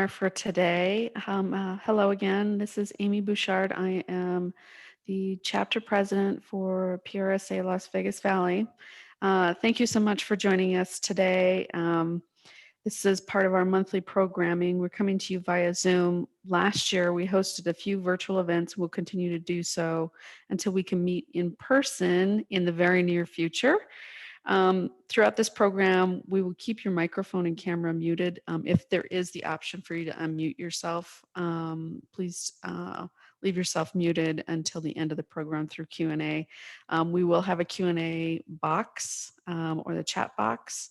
For today. Hello again. This is Amy Bouchard. I am the chapter president for PRSA Las Vegas Valley. Thank you so much for joining us today. This is part of our monthly programming. We're coming to you via Zoom. Last year, we hosted a few virtual events. We'll continue to do so until we can meet in person in the very near future. Throughout this program, we will keep your microphone and camera muted. If there is the option for you to unmute yourself, please leave yourself muted until the end of the program through Q&A. We will have a Q&A box or the chat box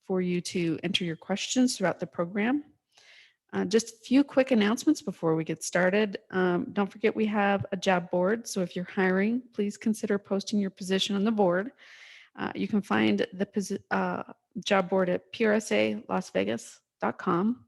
for you to enter your questions throughout the program. Just a few quick announcements before we get started. Don't forget we have a job board, so if you're hiring, please consider posting your position on the board. You can find the job board at PRSALasVegas.com.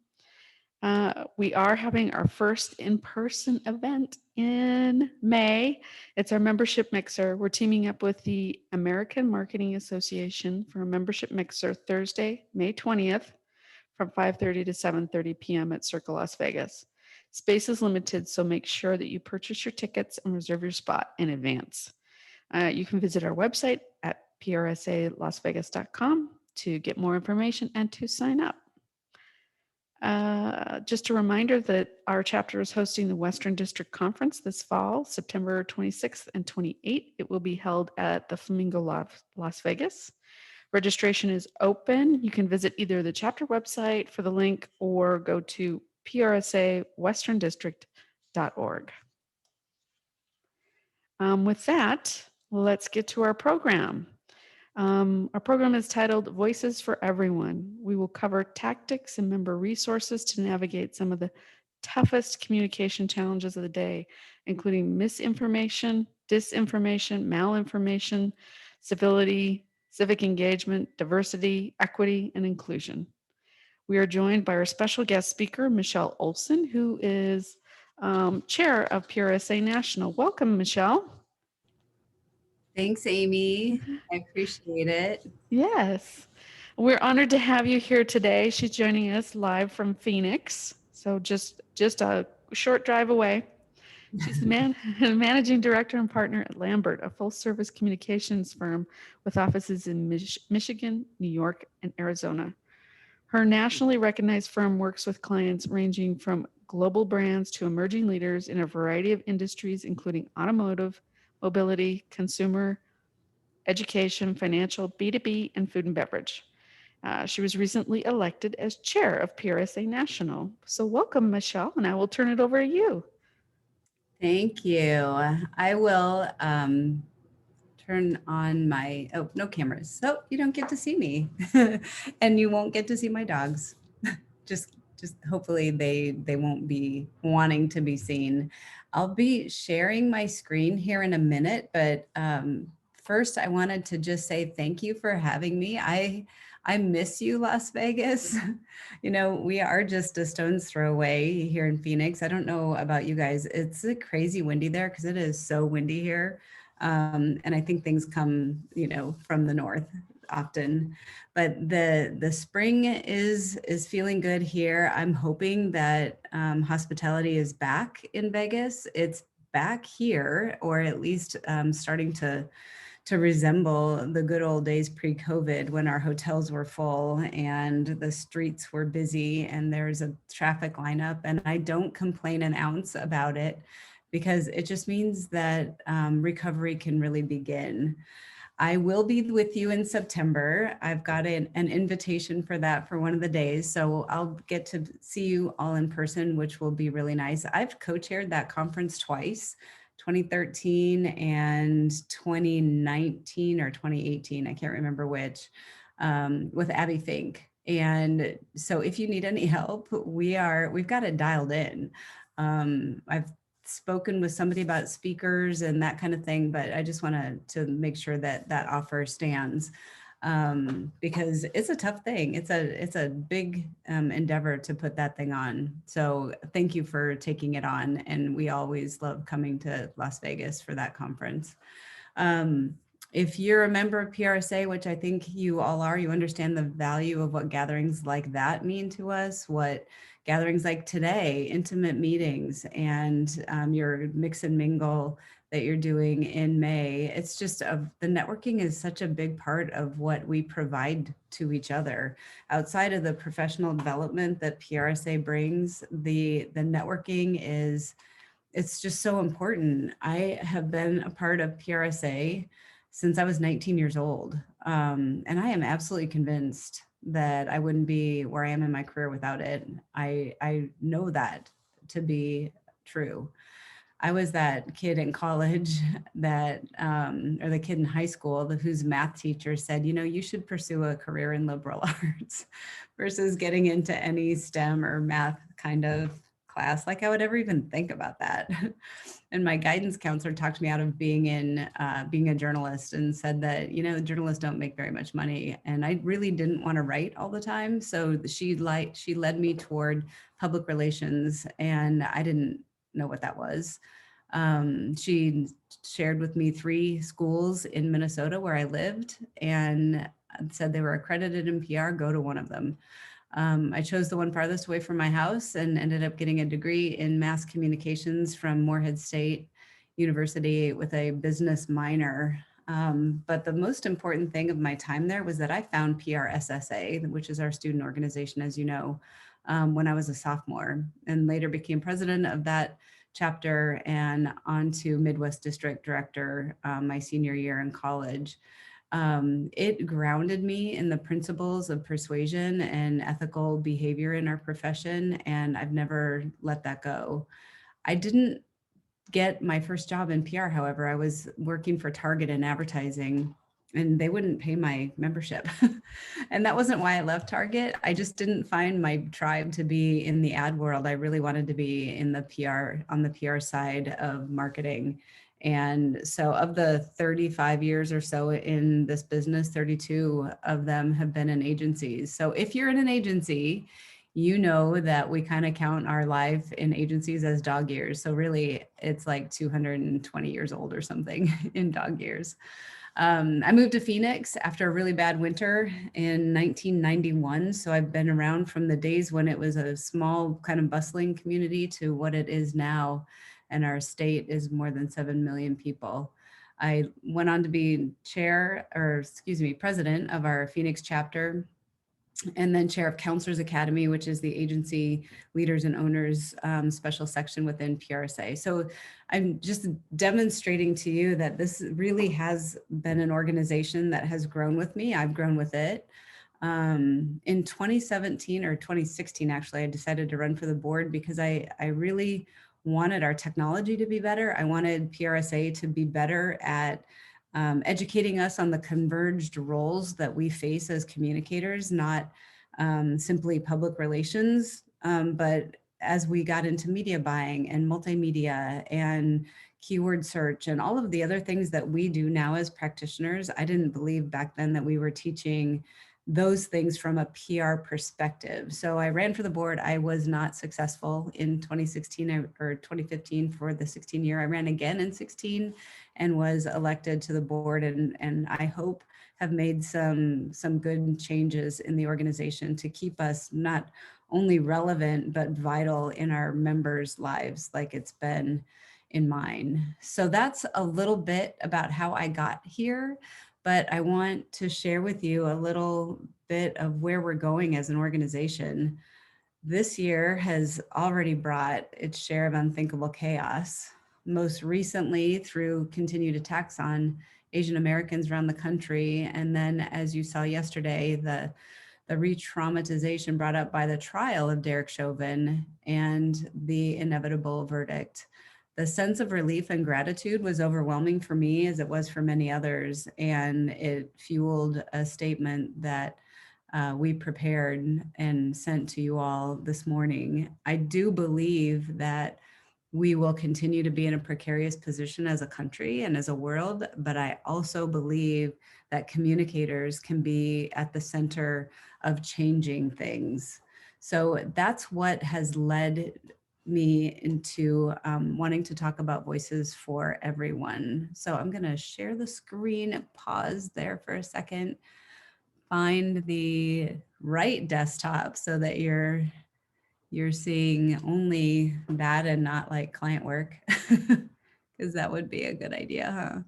We are having our first in-person event in May. It's our membership mixer. We're teaming up with the American Marketing Association for a membership mixer Thursday, May 20th from 5:30 to 7:30 p.m. at Circle Las Vegas. Space is limited, so make sure that you purchase your tickets and reserve your spot in advance. You can visit our website at PRSALasVegas.com to get more information and to sign up. Just a reminder that our chapter is hosting the Western District Conference this fall, September 26th and 28th. It will be held at the Flamingo Las Vegas. Registration is open. You can visit either the chapter website for the link or go to prsawesterndistrict.org. With that, let's get to our program. Our program is titled Voices for Everyone. We will cover tactics and member resources to navigate some of the toughest communication challenges of the day, including misinformation, disinformation, malinformation, civility, civic engagement, diversity, equity, and inclusion. We are joined by our special guest speaker, Michelle Olson, who is chair of PRSA National. Welcome, Michelle. Thanks, Amy. I appreciate it. Yes. We're honored to have you here today. She's joining us live from Phoenix, so just a short drive away. She's the managing director and partner at Lambert, a full-service communications firm with offices in Michigan, New York, and Arizona. Her nationally recognized firm works with clients ranging from global brands to emerging leaders in a variety of industries, including automotive, mobility, consumer, education, financial, B2B, and food and beverage. She was recently elected as chair of PRSA National. So welcome, Michelle, and I will turn it over to you. Thank you. I will turn on my, no cameras. So you don't get to see me and you won't get to see my dogs. just hopefully they won't be wanting to be seen. I'll be sharing my screen here in a minute, but first I wanted to just say thank you for having me. I miss you, Las Vegas. You know, we are just a stone's throw away here in Phoenix. I don't know about you guys. It's crazy windy there because it is so windy here. And I think things come, you know, from the north often, but the spring is feeling good here. I'm hoping that hospitality is back in Vegas. It's back here, or at least starting to resemble the good old days pre-COVID when our hotels were full and the streets were busy and there's a traffic lineup. And I don't complain an ounce about it because it just means that recovery can really begin. I will be with you in September. I've got an invitation for that for one of the days. So I'll get to see you all in person, which will be really nice. I've co-chaired that conference twice. 2013 and 2019 or 2018, I can't remember which, with Abby Fink. And so if you need any help, we've got it dialed in. I've spoken with somebody about speakers and that kind of thing, but I just wanted to make sure that that offer stands. Because it's a tough thing. It's a big endeavor to put that thing on. So thank you for taking it on. And we always love coming to Las Vegas for that conference. If you're a member of PRSA, which I think you all are, you understand the value of what gatherings like that mean to us, what gatherings like today, intimate meetings, and your mix and mingle that you're doing in May. It's just the networking is such a big part of what we provide to each other. Outside of the professional development that PRSA brings, the networking is, it's just so important. I have been a part of PRSA since I was 19 years old. And I am absolutely convinced that I wouldn't be where I am in my career without it. I know that to be true. I was that kid in college that, or the kid in high school whose math teacher said, you know, you should pursue a career in liberal arts versus getting into any STEM or math kind of class. Like I would ever even think about that. And my guidance counselor talked me out of being a journalist and said that, you know, journalists don't make very much money. And I really didn't want to write all the time. So she led me toward public relations, and I didn't know what that was. She shared with me 3 schools in Minnesota where I lived and said they were accredited in PR, go to one of them. I chose the one farthest away from my house and ended up getting a degree in mass communications from Morehead State University with a business minor. But the most important thing of my time there was that I found PRSA, which is our student organization, as you know, when I was a sophomore, and later became president of that chapter and on to Midwest District Director my senior year in college. It grounded me in the principles of persuasion and ethical behavior in our profession, and I've never let that go. I didn't get my first job in PR, however. I was working for Target in advertising, and they wouldn't pay my membership. And that wasn't why I left Target. I just didn't find my tribe to be in the ad world. I really wanted to be in the PR, on the PR side of marketing. And so of the 35 years or so in this business, 32 of them have been in agencies. So if you're in an agency, you know that we kind of count our life in agencies as dog years. So really it's like 220 years old or something in dog years. I moved to Phoenix after a really bad winter in 1991. So I've been around from the days when it was a small kind of bustling community to what it is now. And our state is more than 7 million people. I went on to be president of our Phoenix chapter, and then chair of Counselors Academy, which is the agency leaders and owners special section within PRSA. So I'm just demonstrating to you that this really has been an organization that has grown with me. I've grown with it. In 2017 or 2016, actually, I decided to run for the board because I really wanted our technology to be better. I wanted PRSA to be better at educating us on the converged roles that we face as communicators, not simply public relations, but as we got into media buying and multimedia and keyword search and all of the other things that we do now as practitioners, I didn't believe back then that we were teaching those things from a PR perspective. So I ran for the board. I was not successful in 2016 or 2015 for the 16 year. I ran again in 16 and was elected to the board, and I hope have made some good changes in the organization to keep us not only relevant but vital in our members' lives like it's been in mine. So that's a little bit about how I got here, but I want to share with you a little bit of where we're going as an organization. This year has already brought its share of unthinkable chaos, most recently through continued attacks on Asian Americans around the country. And then, as you saw yesterday, the re-traumatization brought up by the trial of Derek Chauvin and the inevitable verdict. The sense of relief and gratitude was overwhelming for me, as it was for many others, and it fueled a statement that we prepared and sent to you all this morning. I do believe that we will continue to be in a precarious position as a country and as a world, but I also believe that communicators can be at the center of changing things. So that's what has led me into wanting to talk about Voices for Everyone. So I'm going to share the screen, pause there for a second, find the right desktop so that you're seeing only that and not like client work, because that would be a good idea, huh?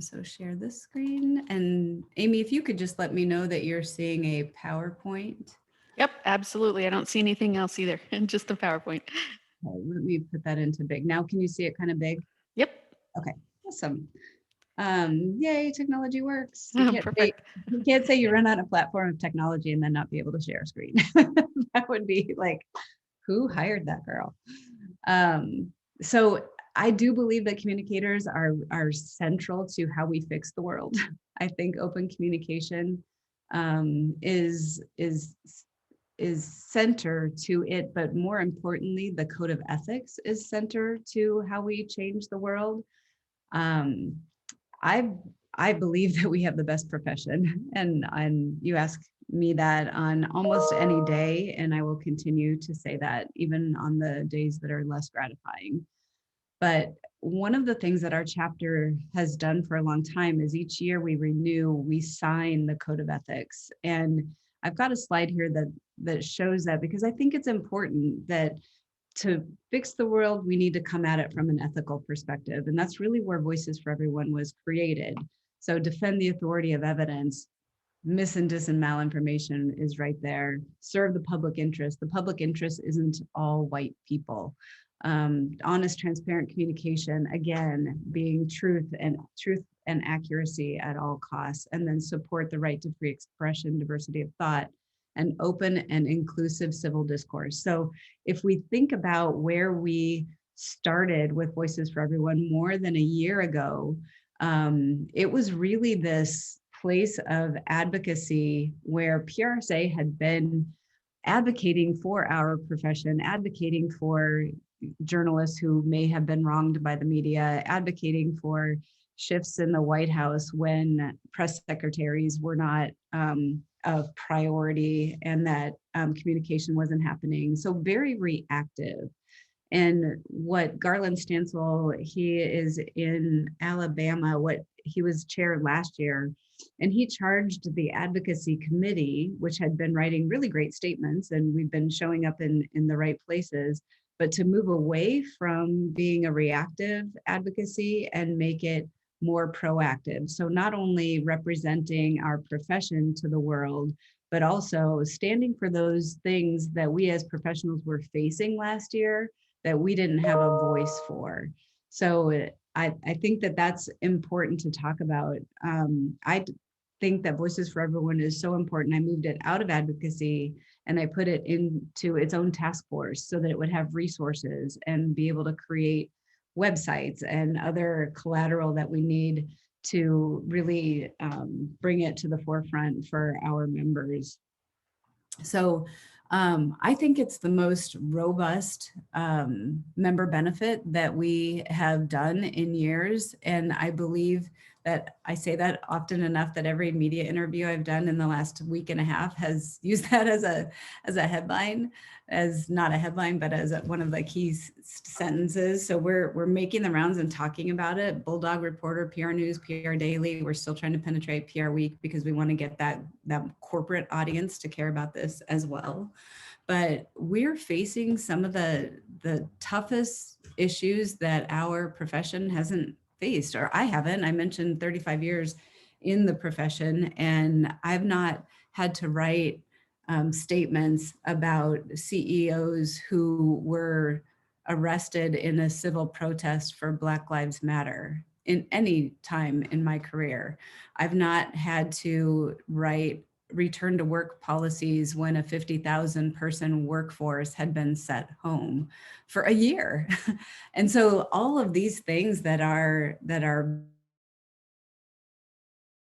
So share this screen. And Amy, if you could just let me know that you're seeing a PowerPoint. Yep, absolutely. I don't see anything else either, just a PowerPoint. Okay, let me put that into big. Now, can you see it kind of big? Yep, Okay, awesome. Yay, technology works. perfect. You can't say you run on a platform of technology and then not be able to share a screen. That would be like, who hired that girl? So I do believe that communicators are central to how we fix the world. I think open communication is center to it, but more importantly, the code of ethics is center to how we change the world. Um, I I believe that we have the best profession, and you ask me that on almost any day, and I will continue to say that even on the days that are less gratifying. But one of the things that our chapter has done for a long time is each year we sign the code of ethics. And I've got a slide here that shows that, because I think it's important that to fix the world, we need to come at it from an ethical perspective. And that's really where Voices for Everyone was created. So defend the authority of evidence, mis and dis and malinformation is right there. Serve the public interest. The public interest isn't all white people. Honest, transparent communication, again, being truth and accuracy at all costs, and then support the right to free expression, diversity of thought, and open and inclusive civil discourse. So if we think about where we started with Voices for Everyone more than a year ago, it was really this place of advocacy where PRSA had been advocating for our profession, advocating for journalists who may have been wronged by the media, advocating for shifts in the White House when press secretaries were not of priority, and that communication wasn't happening. So very reactive. And what Garland Stansel, he is in Alabama, what he was chair last year, and he charged the advocacy committee, which had been writing really great statements, and we've been showing up in the right places, but to move away from being a reactive advocacy and make it more proactive. So not only representing our profession to the world, but also standing for those things that we as professionals were facing last year that we didn't have a voice for. So I think that that's important to talk about. I think that Voices for Everyone is so important. I moved it out of advocacy and I put it into its own task force so that it would have resources and be able to create websites and other collateral that we need to really bring it to the forefront for our members. So I think it's the most robust member benefit that we have done in years. And I believe that I say that often enough that every media interview I've done in the last week and a half has used that as a headline, as not a headline, but as one of the key sentences. So we're making the rounds and talking about it. Bulldog Reporter, PR News, PR Daily. We're still trying to penetrate PR Week because we want to get that corporate audience to care about this as well. But we're facing some of the toughest issues that our profession hasn't faced, or I haven't. I mentioned 35 years in the profession, and I've not had to write statements about CEOs who were arrested in a civil protest for Black Lives Matter in any time in my career. I've not had to write return to work policies when a 50,000 person workforce had been set home for a year. And so all of these things that are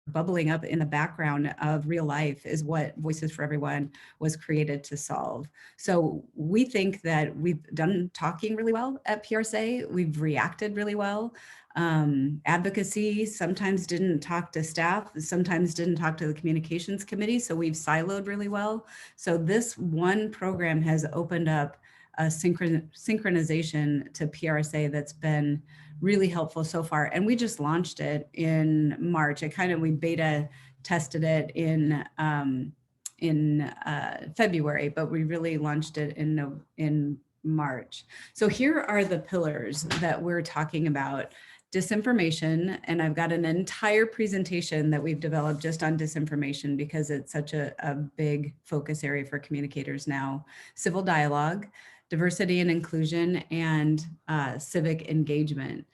bubbling up in the background of real life is what Voices for Everyone was created to solve. So we think that we've done talking really well at PRSA. We've reacted really well. Advocacy sometimes didn't talk to staff, sometimes didn't talk to the communications committee. So we've siloed really well. So this one program has opened up a synchronization to PRSA that's been really helpful so far. And we just launched it in March. We beta tested it in February, but we really launched it in March. So here are the pillars that we're talking about. Disinformation, and I've got an entire presentation that we've developed just on disinformation because it's such a big focus area for communicators now. Civil dialogue, diversity and inclusion, and civic engagement.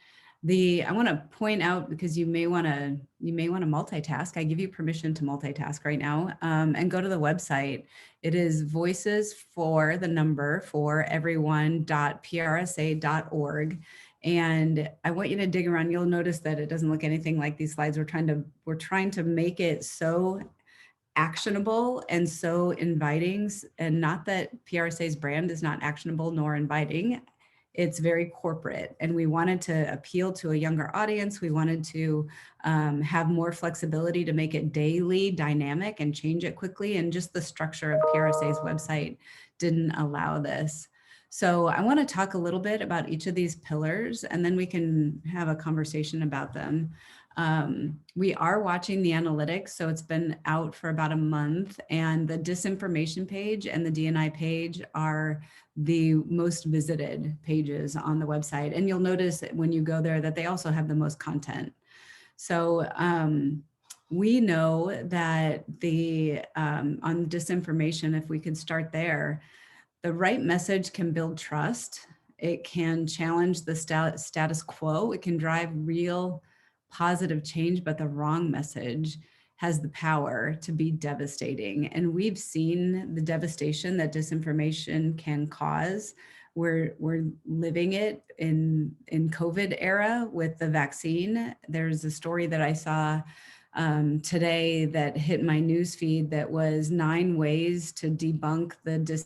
I want to point out, because you may want to multitask. I give you permission to multitask right now, and go to the website. It is voices for the number for everyone.prsa.org. And I want you to dig around. You'll notice that it doesn't look anything like these slides. We're trying to make it so actionable and so inviting, and not that PRSA's brand is not actionable nor inviting. It's very corporate, and we wanted to appeal to a younger audience. We wanted to have more flexibility to make it daily dynamic and change it quickly. And just the structure of PRSA's website didn't allow this. So I want to talk a little bit about each of these pillars, and then we can have a conversation about them. We are watching the analytics, so it's been out for about a month, and the disinformation page and the DNI page are the most visited pages on the website. And you'll notice when you go there that they also have the most content. So we know that on disinformation, if we could start there, the right message can build trust. It can challenge the status quo. It can drive real positive change, but the wrong message has the power to be devastating. And we've seen the devastation that disinformation can cause. We're living it in COVID era with the vaccine. There's a story that I saw today that hit my news feed that was 9 ways to debunk the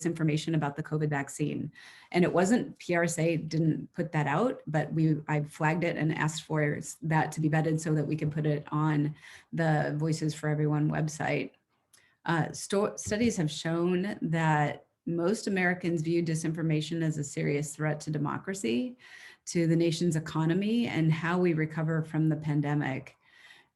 information about the COVID vaccine. And it wasn't, PRSA didn't put that out, but I flagged it and asked for that to be vetted so that we can put it on the Voices for Everyone website. Studies have shown that most Americans view disinformation as a serious threat to democracy, to the nation's economy, and how we recover from the pandemic.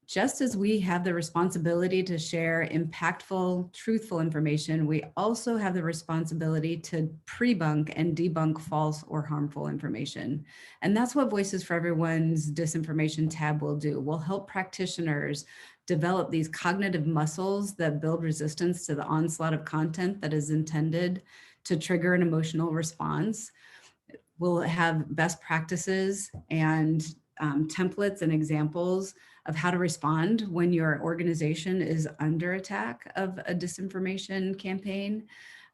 Just as we have the responsibility to share impactful, truthful information, we also have the responsibility to pre-bunk and debunk false or harmful information. And that's what Voices for Everyone's disinformation tab will do. We'll help practitioners develop these cognitive muscles that build resistance to the onslaught of content that is intended to trigger an emotional response. We'll have best practices and templates and examples of how to respond when your organization is under attack of a disinformation campaign.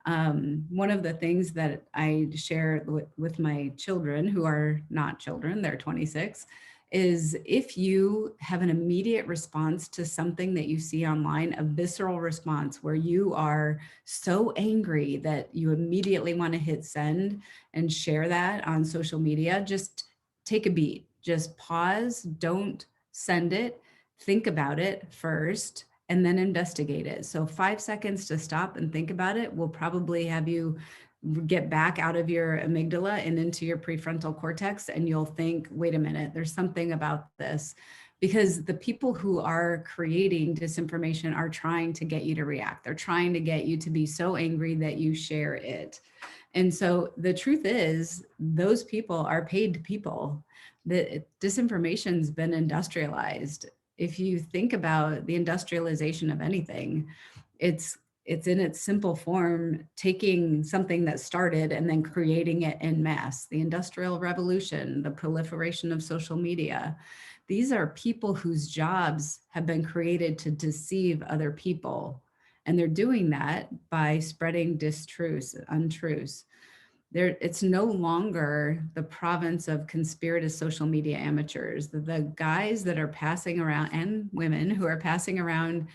One of the things that I share with my children, who are not children, they're 26, is if you have an immediate response to something that you see online, a visceral response where you are so angry that you immediately want to hit send and share that on social media, just take a beat, just pause, don't send it, think about it first, and then investigate it. So 5 seconds to stop and think about it will probably have you get back out of your amygdala and into your prefrontal cortex, and you'll think, wait a minute, there's something about this. Because the people who are creating disinformation are trying to get you to react. They're trying to get you to be so angry that you share it. And so the truth is, those people are paid people. The disinformation's been industrialized. If you think about the industrialization of anything, it's in its simple form, taking something that started and then creating it en masse. The Industrial Revolution, the proliferation of social media. These are people whose jobs have been created to deceive other people. And they're doing that by spreading distruths, untruths. It's no longer the province of conspiratous social media amateurs. The guys that are passing around, and women who are passing around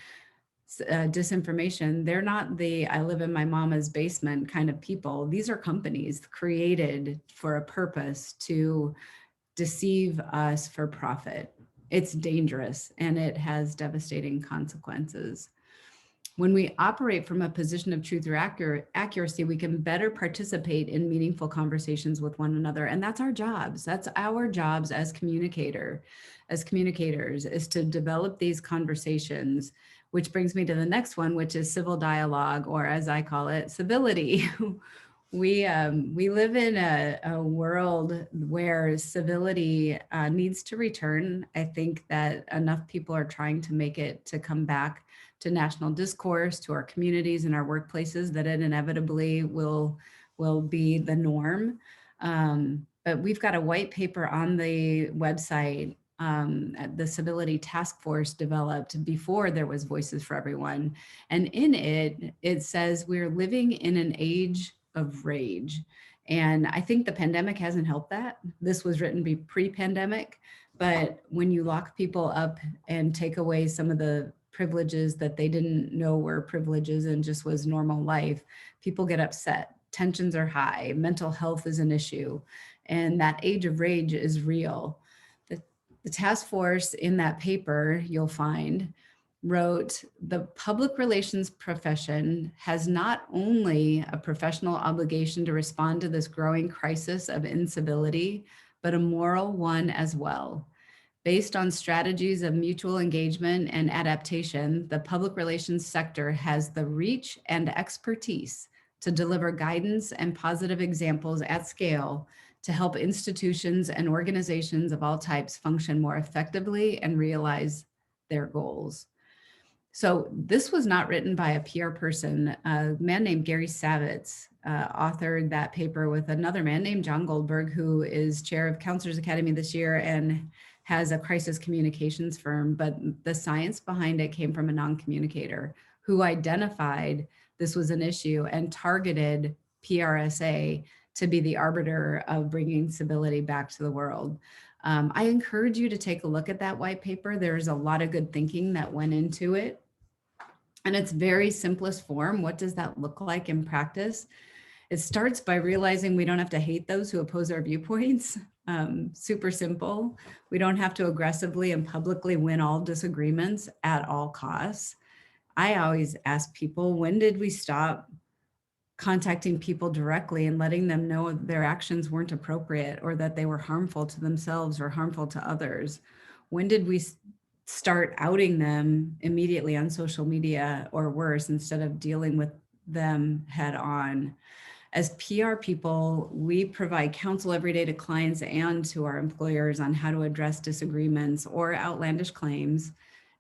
disinformation, they're not the I live in my mama's basement kind of people. These are companies created for a purpose to deceive us for profit. It's dangerous and it has devastating consequences. When we operate from a position of truth or accuracy, we can better participate in meaningful conversations with one another. And that's our jobs. That's our jobs as communicators, is to develop these conversations, which brings me to the next one, which is civil dialogue, or as I call it, civility. We live in a world where civility needs to return. I think that enough people are trying to make it to come back to national discourse, to our communities and our workplaces, that it inevitably will be the norm. But we've got a white paper on the website, the Civility Task Force developed before there was Voices for Everyone. And in it, it says we're living in an age of rage. And I think the pandemic hasn't helped that. This was written pre-pandemic, but when you lock people up and take away some of the privileges that they didn't know were privileges and just was normal life, people get upset. Tensions are high. Mental health is an issue. And that age of rage is real. The task force in that paper, you'll find, wrote, the public relations profession has not only a professional obligation to respond to this growing crisis of incivility, but a moral one as well. Based on strategies of mutual engagement and adaptation, the public relations sector has the reach and expertise to deliver guidance and positive examples at scale to help institutions and organizations of all types function more effectively and realize their goals. So this was not written by a PR person. A man named Gary Savitz authored that paper with another man named John Goldberg, who is chair of Counselors Academy this year and has a crisis communications firm. But the science behind it came from a non-communicator who identified this was an issue and targeted PRSA to be the arbiter of bringing civility back to the world. I encourage you to take a look at that white paper. There's a lot of good thinking that went into it. And its very simplest form, what does that look like in practice? It starts by realizing we don't have to hate those who oppose our viewpoints. Super simple. We don't have to aggressively and publicly win all disagreements at all costs. I always ask people, when did we stop contacting people directly and letting them know their actions weren't appropriate or that they were harmful to themselves or harmful to others? When did we start outing them immediately on social media or worse, instead of dealing with them head on? As PR people, we provide counsel every day to clients and to our employers on how to address disagreements or outlandish claims.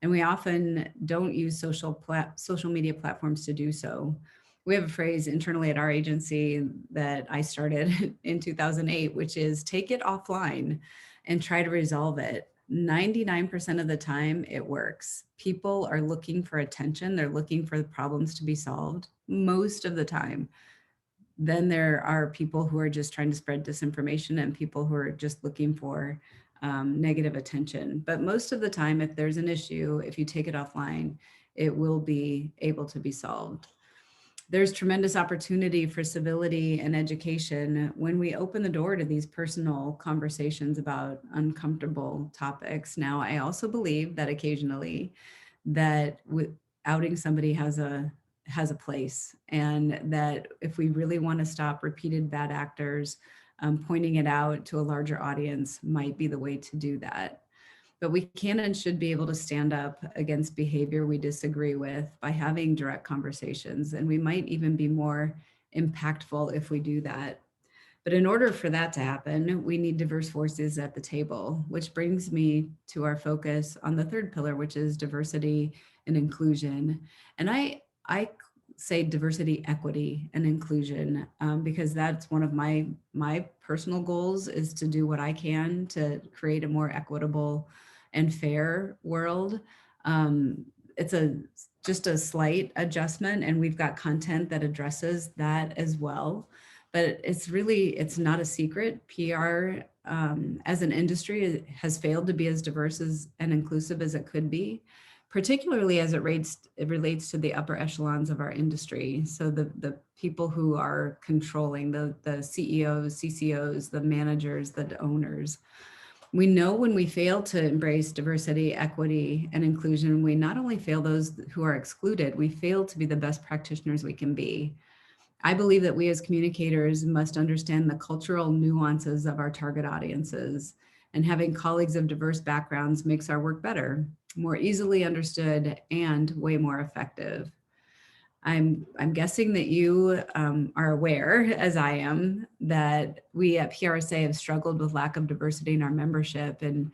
And we often don't use social media platforms to do so. We have a phrase internally at our agency that I started in 2008, which is take it offline and try to resolve it. 99% of the time it works. People are looking for attention. They're looking for the problems to be solved most of the time. Then there are people who are just trying to spread disinformation and people who are just looking for negative attention. But most of the time, if there's an issue, if you take it offline, it will be able to be solved. There's tremendous opportunity for civility and education when we open the door to these personal conversations about uncomfortable topics. Now, I also believe that occasionally that outing somebody has a place, and that if we really want to stop repeated bad actors, pointing it out to a larger audience might be the way to do that. But we can and should be able to stand up against behavior we disagree with by having direct conversations. And we might even be more impactful if we do that. But in order for that to happen, we need diverse voices at the table, which brings me to our focus on the third pillar, which is diversity and inclusion. And I say diversity, equity, and inclusion, because that's one of my personal goals, is to do what I can to create a more equitable and fair world. It's just a slight adjustment, and we've got content that addresses that as well. But it's not a secret. PR as an industry has failed to be as diverse and inclusive as it could be, particularly as it relates to the upper echelons of our industry. So the people who are controlling, the CEOs, CCOs, the managers, the owners. We know when we fail to embrace diversity, equity, and inclusion, we not only fail those who are excluded, we fail to be the best practitioners we can be. I believe that we as communicators must understand the cultural nuances of our target audiences, and having colleagues of diverse backgrounds makes our work better, more easily understood, and way more effective. I'm guessing that you are aware, as I am, that we at PRSA have struggled with lack of diversity in our membership, and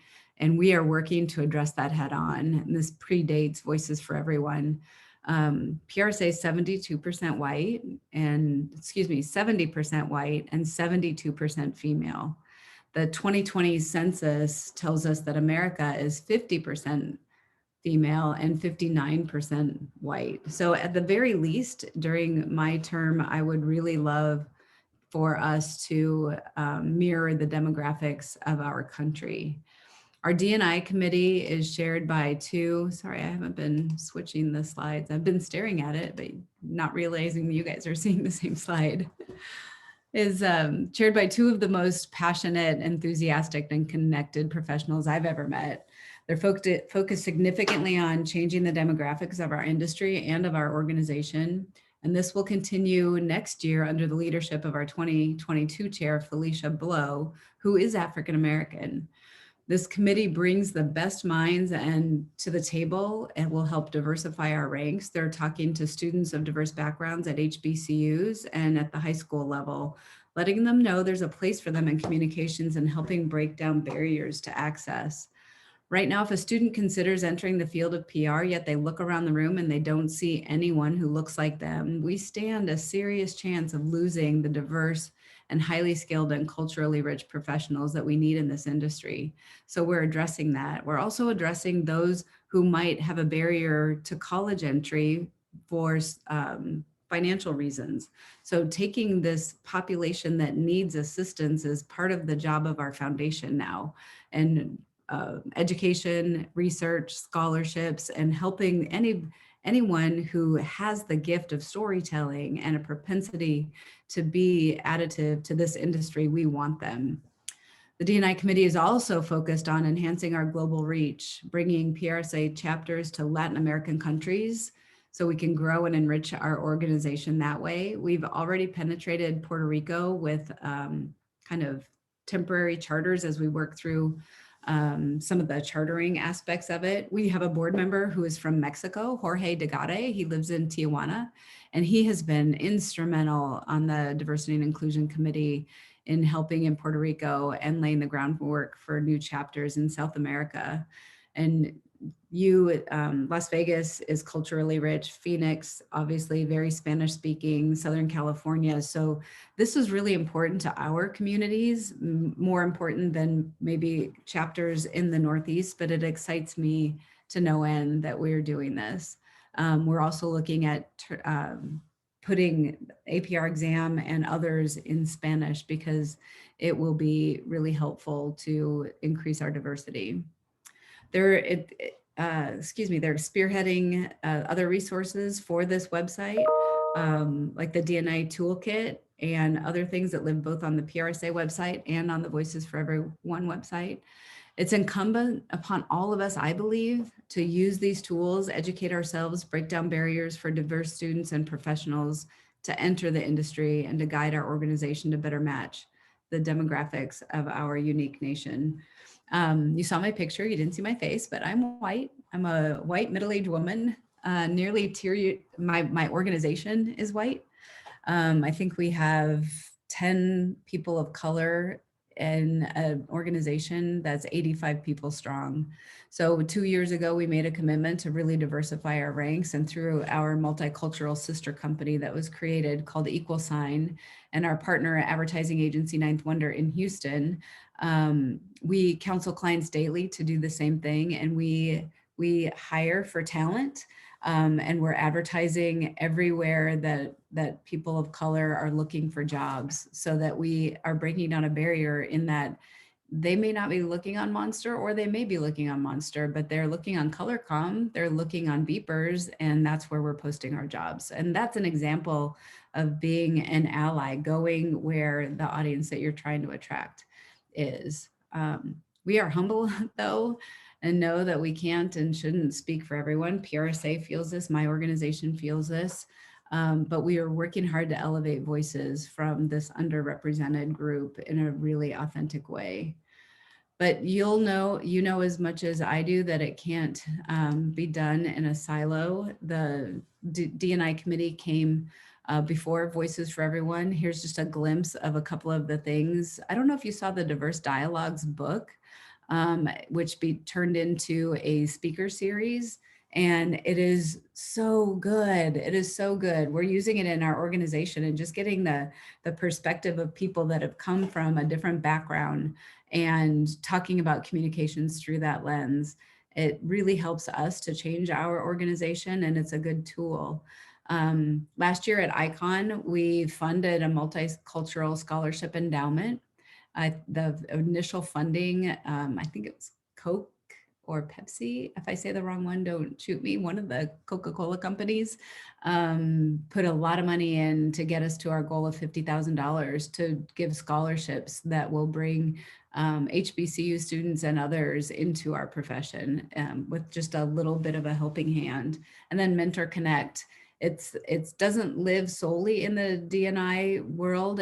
we are working to address that head on. And this predates Voices for Everyone. PRSA is 72% white, and 70% white and 72% female. The 2020 census tells us that America is 50% female and 59% white. So at the very least, during my term, I would really love for us to mirror the demographics of our country. Our D&I committee is shared by two, sorry, I haven't been switching the slides. I've been staring at it, but not realizing you guys are seeing the same slide. Is chaired by two of the most passionate, enthusiastic, and connected professionals I've ever met. They're focused significantly on changing the demographics of our industry and of our organization. And this will continue next year under the leadership of our 2022 chair, Felicia Blow, who is African American. This committee brings the best minds and to the table and will help diversify our ranks. They're talking to students of diverse backgrounds at HBCUs and at the high school level, letting them know there's a place for them in communications and helping break down barriers to access. Right now, if a student considers entering the field of PR, yet they look around the room and they don't see anyone who looks like them, we stand a serious chance of losing the diverse and highly skilled and culturally rich professionals that we need in this industry. So we're addressing that. We're also addressing those who might have a barrier to college entry for financial reasons. So taking this population that needs assistance is part of the job of our foundation now. And education, research, scholarships, and helping anyone who has the gift of storytelling and a propensity to be additive to this industry, we want them. The D&I committee is also focused on enhancing our global reach, bringing PRSA chapters to Latin American countries so we can grow and enrich our organization that way. We've already penetrated Puerto Rico with kind of temporary charters as we work through some of the chartering aspects of it. We have a board member who is from Mexico, Jorge Degade. He lives in Tijuana, and he has been instrumental on the Diversity and Inclusion Committee in helping in Puerto Rico and laying the groundwork for new chapters in South America. And Las Vegas is culturally rich. Phoenix, obviously very Spanish speaking, Southern California. So this is really important to our communities, more important than maybe chapters in the Northeast, but it excites me to no end that we're doing this. We're also looking at putting APR exam and others in Spanish because it will be really helpful to increase our diversity. They're spearheading other resources for this website, like the D&I toolkit and other things that live both on the PRSA website and on the Voices for Everyone website. It's incumbent upon all of us, I believe, to use these tools, educate ourselves, break down barriers for diverse students and professionals to enter the industry and to guide our organization to better match the demographics of our unique nation. You saw my picture, you didn't see my face, but I'm white. I'm a white middle-aged woman, my organization is white. I think we have 10 people of color in an organization that's 85 people strong. So 2 years ago, we made a commitment to really diversify our ranks, and through our multicultural sister company that was created called Equal Sign and our partner advertising agency Ninth Wonder in Houston, we counsel clients daily to do the same thing, and we hire for talent. And we're advertising everywhere that people of color are looking for jobs, so that we are breaking down a barrier in that they may not be looking on Monster, or they may be looking on Monster, but they're looking on ColorCom, they're looking on Beepers, and that's where we're posting our jobs. And that's an example of being an ally, going where the audience that you're trying to attract is. We are humble though, and know that we can't and shouldn't speak for everyone. PRSA feels this, my organization feels this. But we are working hard to elevate voices from this underrepresented group in a really authentic way. But you know as much as I do that it can't be done in a silo. The D&I committee came before Voices for Everyone. Here's just a glimpse of a couple of the things. I don't know if you saw the Diverse Dialogues book, which be turned into a speaker series. And it is so good. It is so good. We're using it in our organization and just getting the perspective of people that have come from a different background and talking about communications through that lens. It really helps us to change our organization, and it's a good tool. Last year at ICON, we funded a multicultural scholarship endowment. The initial funding, I think it was Coke or Pepsi. If I say the wrong one, don't shoot me. One of the Coca-Cola companies put a lot of money in to get us to our goal of $50,000 to give scholarships that will bring HBCU students and others into our profession with just a little bit of a helping hand. And then Mentor Connect. It doesn't live solely in the D&I world.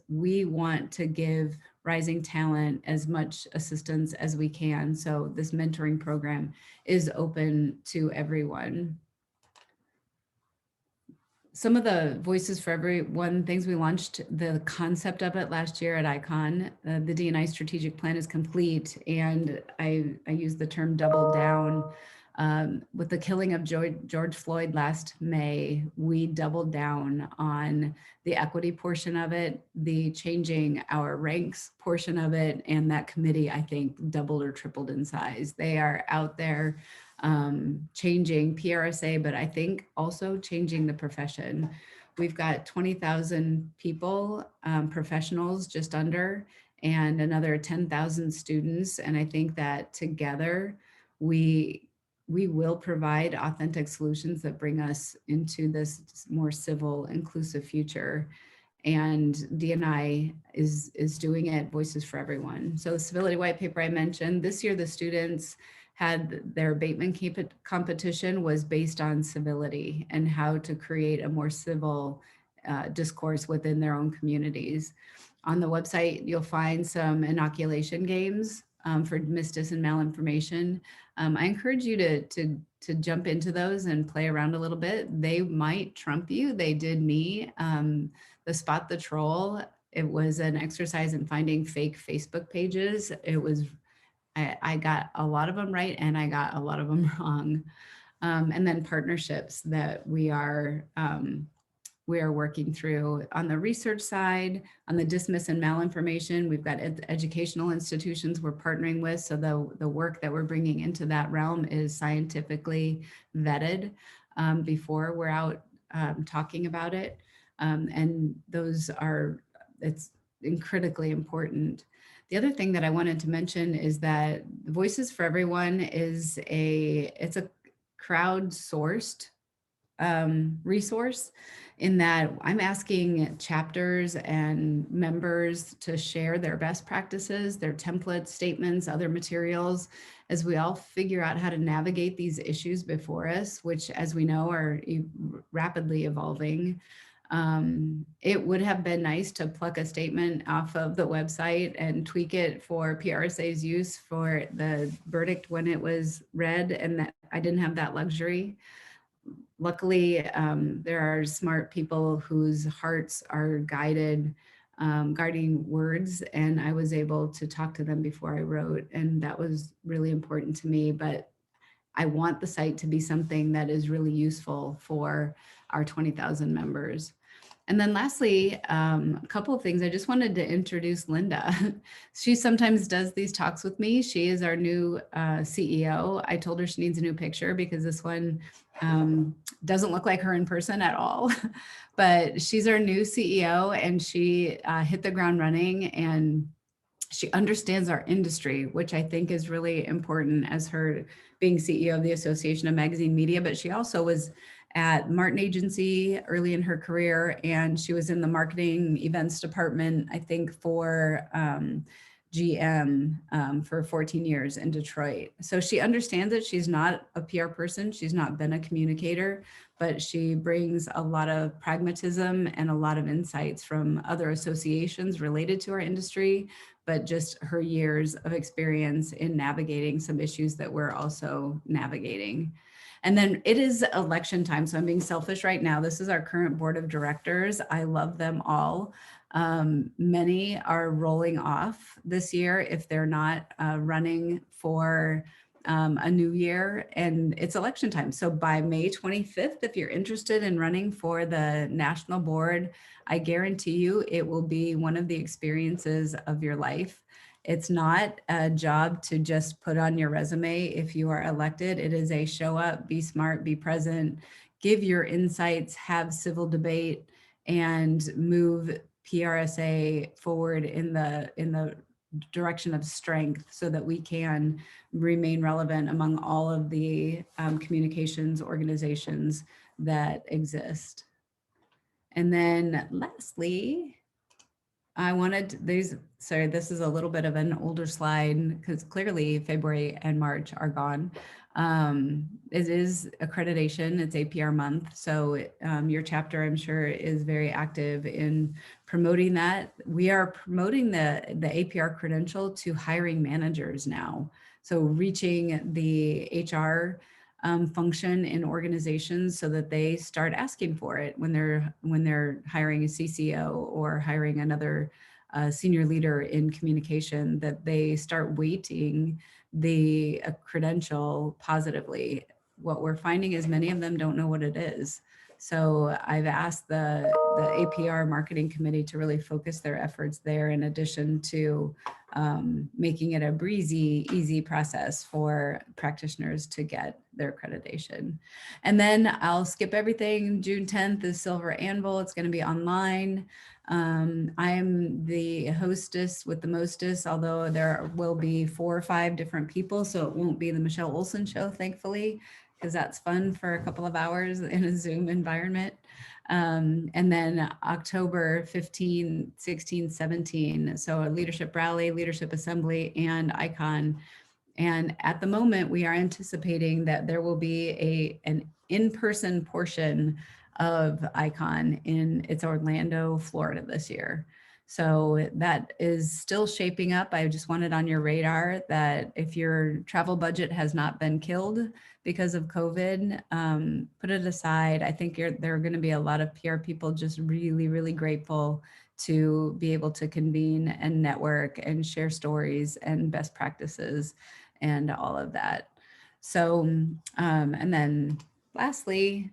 We want to give rising talent as much assistance as we can. So this mentoring program is open to everyone. Some of the Voices for Everyone things we launched, the concept of it last year at ICON. The D&I strategic plan is complete, and I use the term double down. With the killing of George Floyd last May, we doubled down on the equity portion of it, the changing our ranks portion of it, and that committee, I think, doubled or tripled in size. They are out there changing PRSA, but I think also changing the profession. We've got 20,000 people, professionals just under, and another 10,000 students. And I think that together we will provide authentic solutions that bring us into this more civil, inclusive future. And D&I is doing it, Voices for Everyone. So the civility white paper I mentioned, this year the students had their abatement competition was based on civility and how to create a more civil discourse within their own communities. On the website, you'll find some inoculation games for misdis and malinformation. I encourage you to jump into those and play around a little bit. They might trump you. They did me. The Spot the Troll, it was an exercise in finding fake Facebook pages. I got a lot of them right and I got a lot of them wrong. And then partnerships that we are working through on the research side, on the dismiss and malinformation. We've got educational institutions we're partnering with. So the work that we're bringing into that realm is scientifically vetted before we're out talking about it. And it's critically important. The other thing that I wanted to mention is that Voices for Everyone it's a crowdsourced resource, in that I'm asking chapters and members to share their best practices, their templates, statements, other materials, as we all figure out how to navigate these issues before us, which, as we know, are rapidly evolving. It would have been nice to pluck a statement off of the website and tweak it for PRSA's use for the verdict when it was read, and that I didn't have that luxury. Luckily, there are smart people whose hearts are guiding words, and I was able to talk to them before I wrote, and that was really important to me. But I want the site to be something that is really useful for our 20,000 members. And then lastly, a couple of things. I just wanted to introduce Linda. She sometimes does these talks with me. She is our new CEO. I told her she needs a new picture because this one doesn't look like her in person at all. But she's our new CEO, and she hit the ground running, and she understands our industry, which I think is really important as her being CEO of the Association of Magazine Media. But she also was at Martin Agency early in her career, and she was in the marketing events department, I think, for GM for 14 years in Detroit. So she understands it. She's not a PR person. She's not been a communicator, but she brings a lot of pragmatism and a lot of insights from other associations related to our industry, but just her years of experience in navigating some issues that we're also navigating. And then it is election time. So I'm being selfish right now. This is our current board of directors. I love them all. Many are rolling off this year if they're not running for a new year, and it's election time. So by May 25th, if you're interested in running for the national board, I guarantee you it will be one of the experiences of your life. It's not a job to just put on your resume if you are elected. It is a show up, be smart, be present, give your insights, have civil debate, and move PRSA forward in the direction of strength so that we can remain relevant among all of the communications organizations that exist. And then lastly, I wanted these, sorry, this is a little bit of an older slide because clearly February and March are gone. It is accreditation, it's APR month. So your chapter, I'm sure, is very active in promoting that. We are promoting the APR credential to hiring managers now. So reaching the HR function in organizations so that they start asking for it when they're hiring a CCO or hiring another senior leader in communication, that they start weighting the credential positively. What we're finding is many of them don't know what it is. So I've asked the APR marketing committee to really focus their efforts there, in addition to making it a breezy, easy process for practitioners to get their accreditation. And then I'll skip everything. June 10th is Silver Anvil. It's going to be online. I am the hostess with the mostest, although there will be 4 or 5 different people. So it won't be the Michelle Olson show, thankfully, because that's fun for a couple of hours in a Zoom environment. And then October 15, 16, 17. So a leadership rally, leadership assembly, and icon. And at the moment, we are anticipating that there will be an in-person portion of icon in it's Orlando, Florida this year. So that is still shaping up. I just wanted on your radar that if your travel budget has not been killed because of COVID, put it aside. I think there are going to be a lot of PR people just really, really grateful to be able to convene and network and share stories and best practices and all of that. So, and then lastly,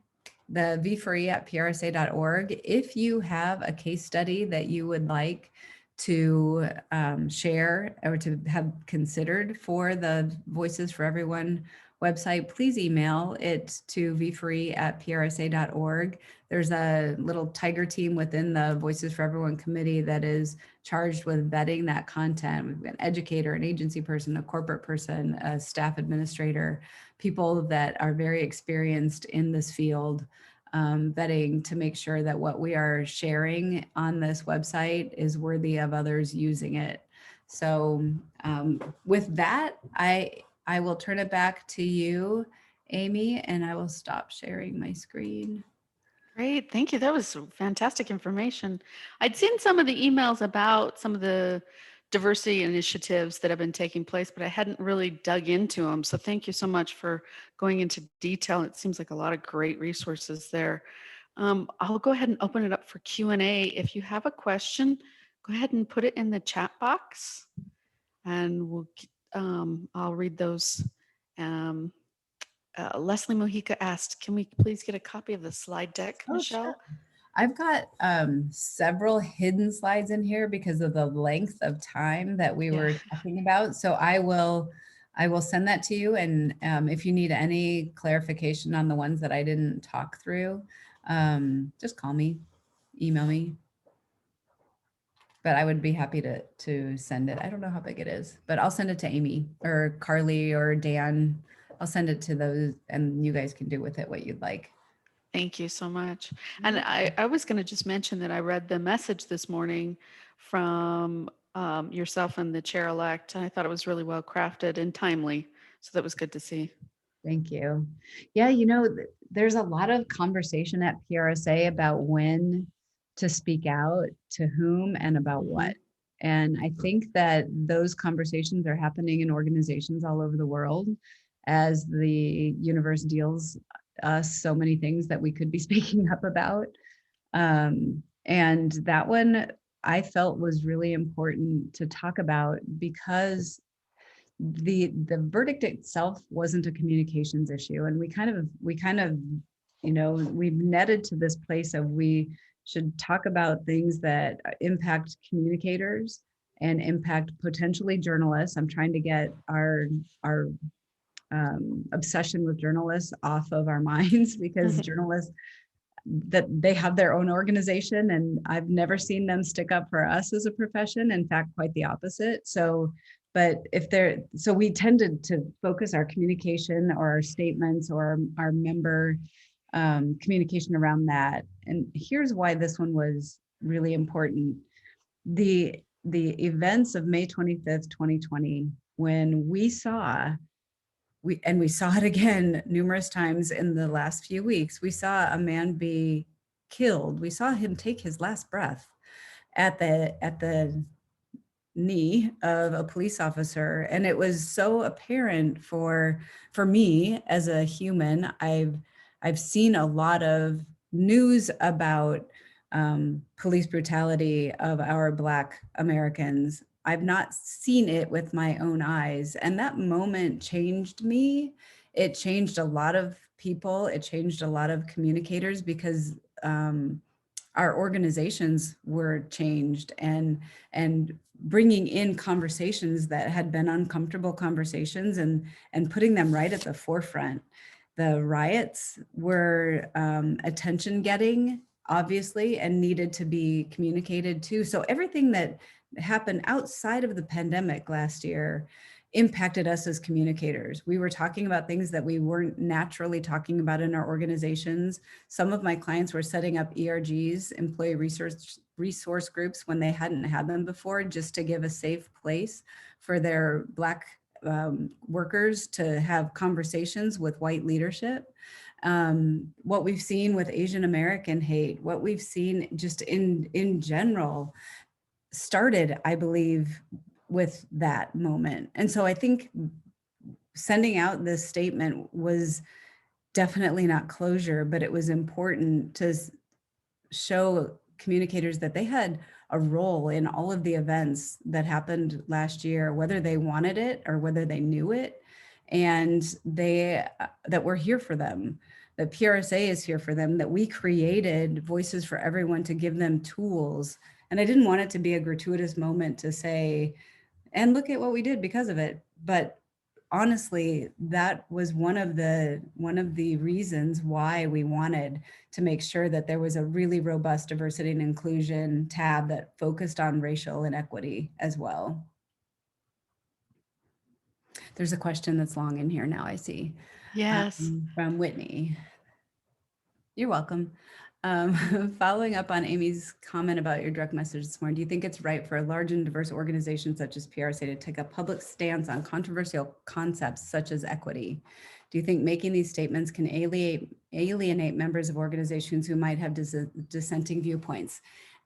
the V4E at PRSA.org. If you have a case study that you would like to share or to have considered for the Voices for Everyone website, please email it to v4e at PRSA.org. There's a little tiger team within the Voices for Everyone committee that is charged with vetting that content. We've got an educator, an agency person, a corporate person, a staff administrator, people that are very experienced in this field, vetting to make sure that what we are sharing on this website is worthy of others using it. So with that, I will turn it back to you, Amy, and I will stop sharing my screen. Great, thank you. That was fantastic information. I'd seen some of the emails about some of the diversity initiatives that have been taking place, but I hadn't really dug into them. So thank you so much for going into detail. It seems like a lot of great resources there. I'll go ahead and open it up for Q&A. If you have a question, go ahead and put it in the chat box, and I'll read those. Leslie Mojica asked, can we please get a copy of the slide deck, Oh, sure. Michelle? I've got several hidden slides in here because of the length of time that we were talking about. So I will send that to you. And if you need any clarification on the ones that I didn't talk through, just call me, email me. But I would be happy to send it. I don't know how big it is, but I'll send it to Amy or Carly or Dan. I'll send it to those, and you guys can do with it what you'd like. Thank you so much. And I was going to just mention that I read the message this morning from yourself and the chair-elect. I thought it was really well crafted and timely, so that was good to see. Thank you. Yeah, there's a lot of conversation at PRSA about when to speak out, to whom, and about what. Mhm. And I think that those conversations are happening in organizations all over the world as the universe deals us so many things that we could be speaking up about. And that one I felt was really important to talk about because the verdict itself wasn't a communications issue, and we kind of we've netted to this place of we should talk about things that impact communicators and impact potentially journalists. I'm trying to get our obsession with journalists off of our minds because journalists, that they have their own organization, and I've never seen them stick up for us as a profession. In fact, quite the opposite. So, but if they're, so we tended to focus our communication or our statements or our member communication around that. And here's why this one was really important. The events of May 25th, 2020, when we saw it again numerous times in the last few weeks. We saw a man be killed. We saw him take his last breath at the knee of a police officer, and it was so apparent for me as a human. I've seen a lot of news about police brutality of our Black Americans. I've not seen it with my own eyes, and that moment changed me. It changed a lot of people. It changed a lot of communicators because our organizations were changed, and bringing in conversations that had been uncomfortable conversations and putting them right at the forefront. The riots were attention getting, obviously, and needed to be communicated too. So everything that happened outside of the pandemic last year impacted us as communicators. We were talking about things that we weren't naturally talking about in our organizations. Some of my clients were setting up ERGs, employee resource groups, when they hadn't had them before, just to give a safe place for their Black workers to have conversations with white leadership. What we've seen with Asian American hate, what we've seen just in general, started, I believe, with that moment. And so I think sending out this statement was definitely not closure, but it was important to show communicators that they had a role in all of the events that happened last year, whether they wanted it or whether they knew it, and that we're here for them, that PRSA is here for them, that we created Voices for Everyone to give them tools. And I didn't want it to be a gratuitous moment to say, and look at what we did because of it. But honestly, that was one of the reasons why we wanted to make sure that there was a really robust diversity and inclusion tab that focused on racial inequity as well. There's a question that's long in here now, I see, Yes. from Whitney. You're welcome. Following up on Amy's comment about your direct message this morning, do you think it's right for a large and diverse organization such as PRSA to take a public stance on controversial concepts such as equity? Do you think making these statements can alienate members of organizations who might have dissenting viewpoints?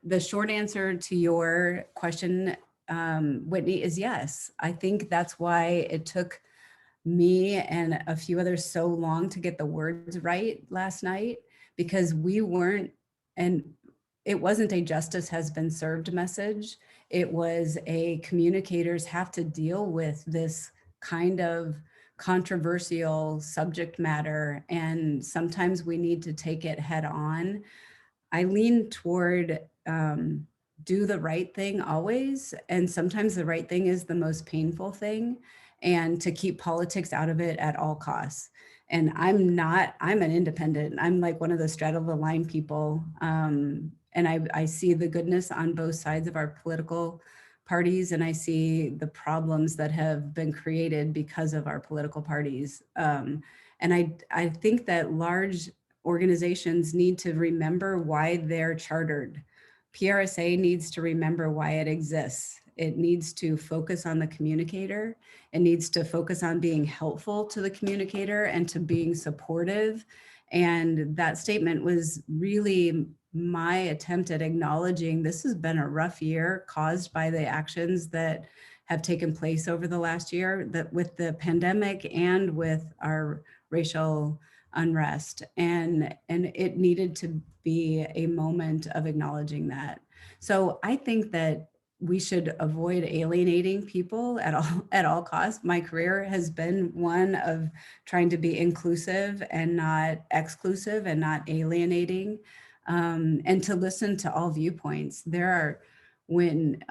The short answer to your question, Whitney, is yes. I think that's why it took me and a few others so long to get the words right last night, because we weren't, and it wasn't a justice has been served message. It was a communicators have to deal with this kind of controversial subject matter, and sometimes we need to take it head on. I lean toward do the right thing always. And sometimes the right thing is the most painful thing, and to keep politics out of it at all costs. And I'm an independent. I'm like one of the straddle the line people. And I see the goodness on both sides of our political parties, and I see the problems that have been created because of our political parties. And I think that large organizations need to remember why they're chartered. PRSA needs to remember why it exists. it needs to focus on the communicator. It needs to focus on being helpful to the communicator and to being supportive. And that statement was really my attempt at acknowledging this has been a rough year caused by the actions that have taken place over the last year, that with the pandemic and with our racial unrest, and it needed to be a moment of acknowledging that. So I think that we should avoid alienating people at all costs. My career has been one of trying to be inclusive and not exclusive and not alienating, and to listen to all viewpoints. There are when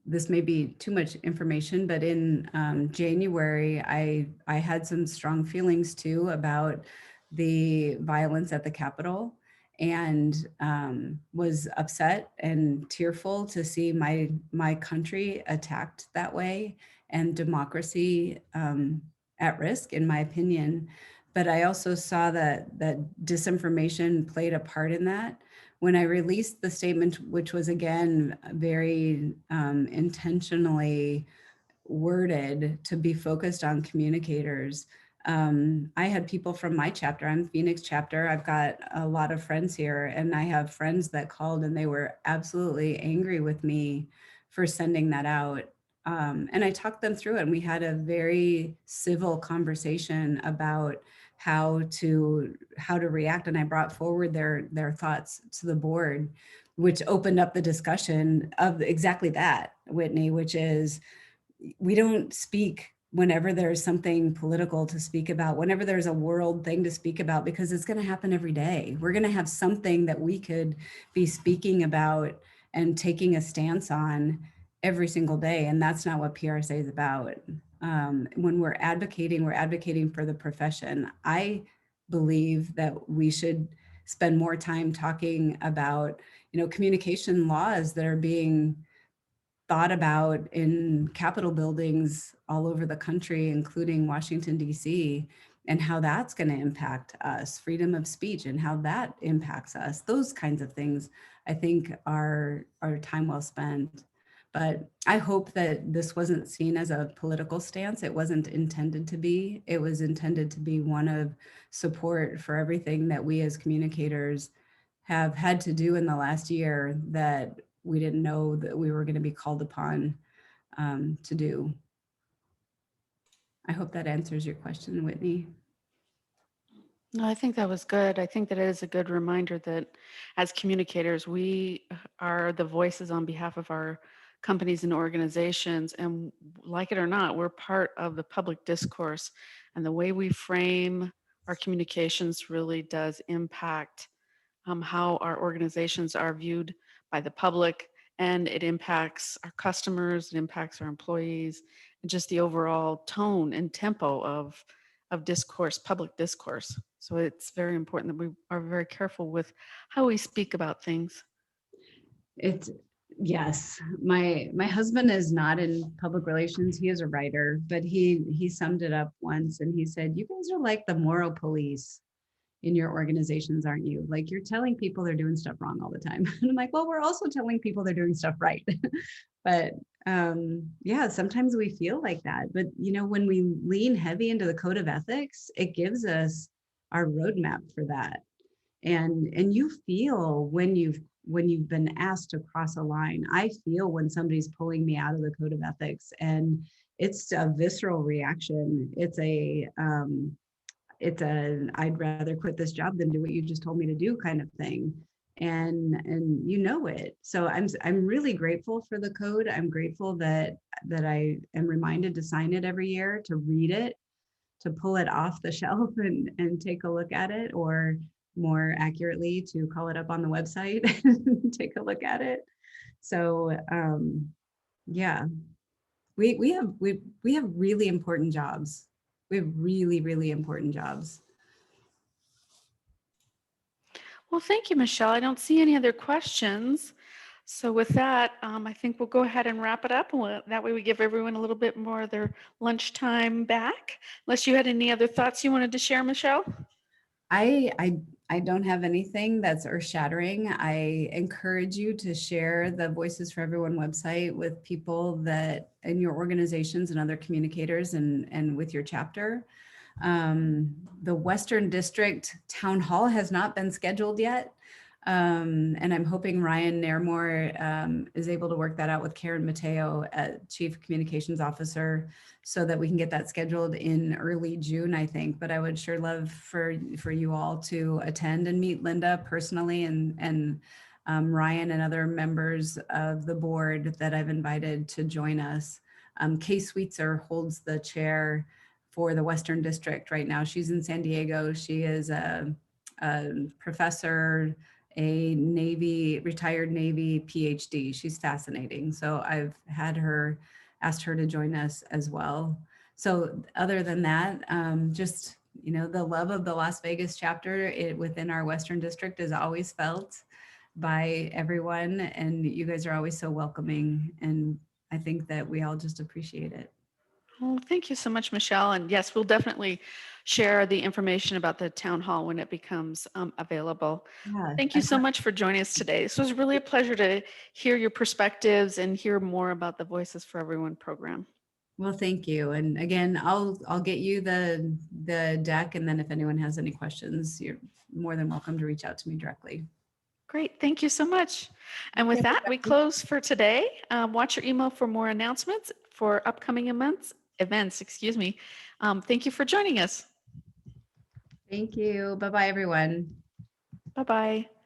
this may be too much information, but in January, I had some strong feelings too about the violence at the Capitol, and was upset and tearful to see my country attacked that way, and democracy at risk, in my opinion. But I also saw that disinformation played a part in that when I released the statement, which was again very intentionally worded to be focused on communicators. I had people from my chapter, I'm Phoenix chapter. I've got a lot of friends here, and I have friends that called and they were absolutely angry with me for sending that out. And I talked them through it, and we had a very civil conversation about how to react. And I brought forward their thoughts to the board, which opened up the discussion of exactly that, Whitney, which is we don't speak whenever there's something political to speak about, whenever there's a world thing to speak about, because it's going to happen every day. We're going to have something that we could be speaking about and taking a stance on every single day. And that's not what PRSA is about. When we're advocating for the profession. I believe that we should spend more time talking about, communication laws that are being thought about in Capitol buildings all over the country, including Washington, D.C., and how that's going to impact us, freedom of speech, and how that impacts us. Those kinds of things, I think, are time well spent. But I hope that this wasn't seen as a political stance. It wasn't intended to be. It was intended to be one of support for everything that we as communicators have had to do in the last year that we didn't know that we were going to be called upon to do. I hope that answers your question, Whitney. No, I think that was good. I think that it is a good reminder that as communicators, we are the voices on behalf of our companies and organizations. And like it or not, we're part of the public discourse. And the way we frame our communications really does impact how our organizations are viewed by the public, and it impacts our customers, it impacts our employees, and just the overall tone and tempo of discourse, public discourse. So it's very important that we are very careful with how we speak about things. It's yes. My husband is not in public relations. He is a writer, but he summed it up once and he said, "You guys are like the moral police in your organizations, aren't you? Like you're telling people they're doing stuff wrong all the time." And I'm like, "Well, we're also telling people they're doing stuff right." But yeah, sometimes we feel like that. But when we lean heavy into the code of ethics, it gives us our roadmap for that. And you feel when you've been asked to cross a line. I feel when somebody's pulling me out of the code of ethics, and it's a visceral reaction. It's a I'd rather quit this job than do what you just told me to do kind of thing. And it. So I'm really grateful for the code. I'm grateful that I am reminded to sign it every year, to read it, to pull it off the shelf and take a look at it, or more accurately, to call it up on the website and take a look at it. So yeah, we have really important jobs. We have really, really important jobs. Well, thank you, Michelle. I don't see any other questions. So with that, I think we'll go ahead and wrap it up. That way we give everyone a little bit more of their lunchtime back. Unless you had any other thoughts you wanted to share, Michelle? I I don't have anything that's earth shattering. I encourage you to share the Voices for Everyone website with people that in your organizations and other communicators and with your chapter. The Western District Town Hall has not been scheduled yet. And I'm hoping Ryan Nairmore is able to work that out with Karen Mateo, Chief Communications Officer, so that we can get that scheduled in early June, I think. But I would sure love for you all to attend and meet Linda personally and Ryan and other members of the board that I've invited to join us. Kay Sweetser holds the chair for the Western District right now. She's in San Diego. She is a professor, a retired Navy PhD. She's fascinating. So I've asked her to join us as well. So other than that, just, the love of the Las Vegas chapter within our Western District is always felt by everyone. And you guys are always so welcoming. And I think that we all just appreciate it. Well, thank you so much, Michelle. And yes, we'll definitely share the information about the town hall when it becomes available. Yeah. Thank you so much for joining us today. This was really a pleasure to hear your perspectives and hear more about the Voices for Everyone program. Well, thank you. And again, I'll get you the deck, and then if anyone has any questions, you're more than welcome to reach out to me directly. Great. Thank you so much. And with that, we close for today. Watch your email for more announcements for upcoming events. Thank you for joining us. Thank you. Bye-bye, everyone. Bye-bye.